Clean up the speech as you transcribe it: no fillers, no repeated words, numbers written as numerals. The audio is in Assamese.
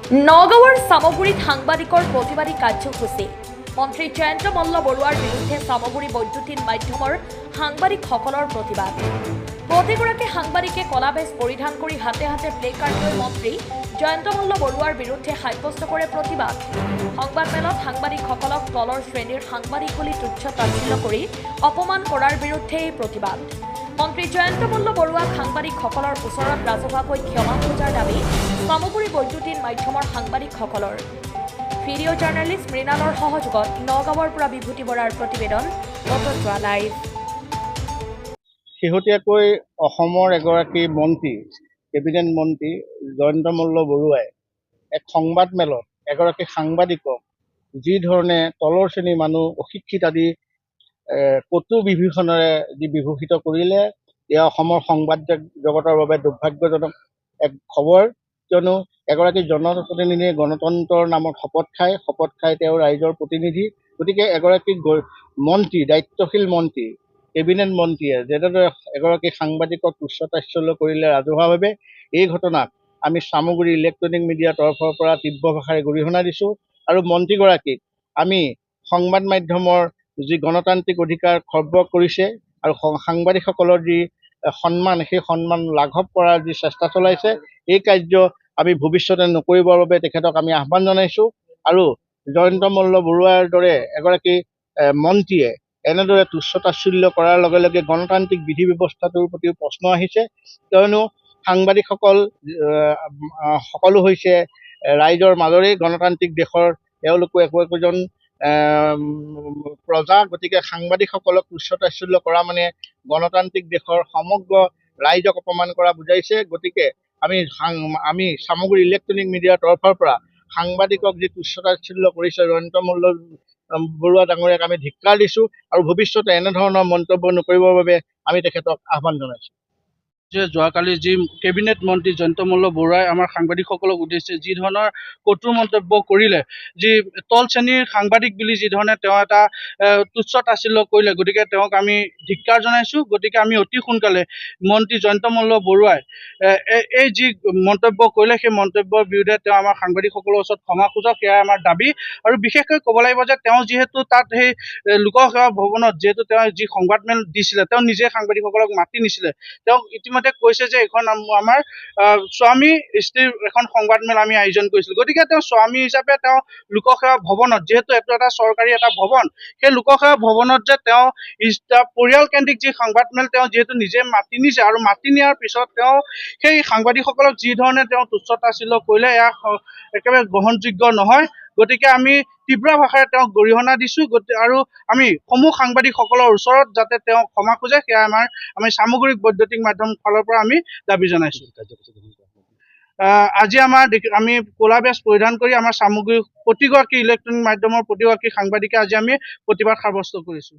নগাঁৱৰ চামগুৰিত সাংবাদিকৰ প্ৰতিবাদী কাৰ্যসূচী। মন্ত্ৰী জয়ন্ত মল্ল বৰুৱাৰ বিৰুদ্ধে চামগুৰি বৈদ্যুতিন মাধ্যমৰ সাংবাদিকসকলৰ প্ৰতিবাদ। প্ৰতিগৰাকী সাংবাদিকে কলা বেজ পৰিধান কৰি হাতে হাতে প্লে কাৰ্ড লৈ মন্ত্ৰী জয়ন্ত মল্ল বৰুৱাৰ বিৰুদ্ধে সাব্যস্ত কৰে প্ৰতিবাদ। সংবাদমেলত সাংবাদিকসকলক তলৰ শ্ৰেণীৰ সাংবাদিক বুলি তুচ্ছ তাচ্ছিল্য কৰি অপমান কৰাৰ বিৰুদ্ধে এই প্ৰতিবাদ। মন্ত্ৰী জয়ন্ত মল্ল বৰুৱাক সাংবাদিকসকলৰ ওচৰত ৰাজহুৱাকৈ ক্ষমা খোজাৰ দাবী চামগুৰি বৈদ্যুতিন মাধ্যমৰ সাংবাদিকসকলৰ। ভিডিঅ' জাৰ্নেলিষ্ট মৃণালৰ সহযোগত নগাঁৱৰ পৰা বিভূতি বৰাৰ প্ৰতিবেদন বতদ্ৰা লাইভ। শেহতীয়াকৈ অসমৰ এগৰাকী মন্ত্ৰী কেবিনেট মন্ত্ৰী জয়ন্ত মল্ল বৰুৱাই এক সংবাদমেলত এগৰাকী সাংবাদিকক যি ধৰণে তলৰ শ্ৰেণীৰ মানুহ অশিক্ষিত আদি কটু বিভীষণেৰে যি বিভূষিত কৰিলে, এয়া অসমৰ সংবাদ জগতৰ বাবে দুৰ্ভাগ্যজনক এক খবৰ। কিয়নো এগৰাকী জনপ্ৰতিনিধিয়ে গণতন্ত্ৰৰ নামত শপত খাই তেওঁ ৰাইজৰ প্ৰতিনিধি। গতিকে এগৰাকী মন্ত্ৰী, দায়িত্বশীল মন্ত্ৰী, কেবিনেট মন্ত্ৰীয়ে যেনেদৰে এগৰাকী সাংবাদিকক তুচ্ছ তাচ্ছিল্য কৰিলে ৰাজহুৱাভাৱে, এই ঘটনাক আমি চামগুৰি ইলেক্ট্ৰনিক মিডিয়াৰ তৰফৰ পৰা তীব্ৰ ভাষাৰে গৰিহণা দিছোঁ। আৰু মন্ত্ৰীগৰাকীক আমি সংবাদ মাধ্যমৰ যি গণতান্ত্ৰিক অধিকাৰ খৰ্ব কৰিছে আৰু সাংবাদিকসকলৰ যি সন্মান, সেই সন্মান লাঘৱ কৰাৰ যি চেষ্টা চলাইছে, এই কাৰ্য আমি ভৱিষ্যতে নকৰিবৰ বাবে তেখেতক আমি আহ্বান জনাইছোঁ। আৰু জয়ন্ত মল্ল বৰুৱাৰ দৰে এগৰাকী মন্ত্ৰীয়ে এনেদৰে তুচ্ছ তাচ্ছিল্য কৰাৰ লগে লগে গণতান্ত্ৰিক বিধি ব্যৱস্থাটোৰ প্ৰতিও প্ৰশ্ন আহিছে। কিয়নো সাংবাদিকসকল সকলো হৈছে ৰাইজৰ মাজৰেই গণতান্ত্ৰিক দেশৰ, তেওঁলোকো একোজন প্ৰজা। গতিকে সাংবাদিকসকলক তুচ্ছ তাচ্ছিল্য কৰা মানে গণতান্ত্ৰিক দেশৰ সমগ্ৰ ৰাইজক অপমান কৰা বুজাইছে। গতিকে আমি চামগুৰি ইলেক্ট্ৰনিক মিডিয়াৰ তৰফৰ পৰা সাংবাদিকক যি তুচ্ছ তাচ্ছিল্য কৰিছে জয়ন্ত মল্ল বৰুৱা ডাঙৰীয়াক আমি ধিক্কাৰ দিছোঁ আৰু ভৱিষ্যতে এনেধৰণৰ মন্তব্য নকৰিবৰ বাবে আমি তেখেতক আহ্বান জনাইছোঁ। যোৱাকালি যি কেবিনেট মন্ত্ৰী জয়ন্ত মল্ল বৰুৱাই আমাৰ সাংবাদিকসকলক উদ্দেশ্যে যি ধৰণৰ কটু মন্তব্য কৰিলে, যি তল শ্ৰেণীৰ সাংবাদিক বুলি যি ধৰণে তেওঁ এটা তুচ্ছ তাচ্ছিল্য কৰিলে, গতিকে তেওঁক আমি ধিক্কাৰ জনাইছোঁ। গতিকে আমি অতি সোনকালে মন্ত্ৰী জয়ন্ত মল্ল বৰুৱাই এই যি মন্তব্য কৰিলে, সেই মন্তব্যৰ বিৰুদ্ধে তেওঁ আমাৰ সাংবাদিকসকলৰ ওচৰত ক্ষমা খোজক, সেয়াই আমাৰ দাবী। আৰু বিশেষকৈ ক'ব লাগিব যে তেওঁ যিহেতু তাত সেই লোকসেৱা ভৱনত যিহেতু তেওঁ যি সংবাদমেল দিছিলে, তেওঁ নিজে সাংবাদিকসকলক মাতি নিছিলে। তেওঁ ইতিমধ্যে কৈছে যে এইখন আমাৰ স্বামী স্ত্ৰীৰ এখন সংবাদমেল আমি আয়োজন কৰিছিলোঁ। গতিকে তেওঁ স্বামী হিচাপে তেওঁ লোকসেৱা ভৱনত, যিহেতু এইটো এটা চৰকাৰী এটা ভৱন, সেই লোকসেৱা ভৱনত যে তেওঁ পৰিয়ালকেন্দ্ৰিক যি সংবাদমেল তেওঁ যিহেতু নিজে মাতি নিছে, আৰু মাতি নিয়াৰ পিছত তেওঁ সেই সাংবাদিকসকলক যি ধৰণে তেওঁ তুচ্ছ তাচ্ছিল্য কৰিলে, এয়া একেবাৰে গ্ৰহণযোগ্য নহয়। গতিকে আমি তীব্ৰ ভাষাৰে তেওঁক গৰিহণা দিছোঁ আৰু আমি সমূহ সাংবাদিকসকলৰ ওচৰত যাতে তেওঁ ক্ষমা খোজে, সেয়া আমি চামগুৰি বৈদ্যুতিক মাধ্যম ফালৰ পৰা আমি দাবী জনাইছোঁ। আজি আমি ক'লা বেজ পৰিধান কৰি আমাৰ চামগুৰি প্ৰতিগৰাকী ইলেক্ট্ৰনিক মাধ্যমৰ প্ৰতিগৰাকী সাংবাদিকে আজি আমি প্ৰতিবাদ সাব্যস্ত কৰিছোঁ।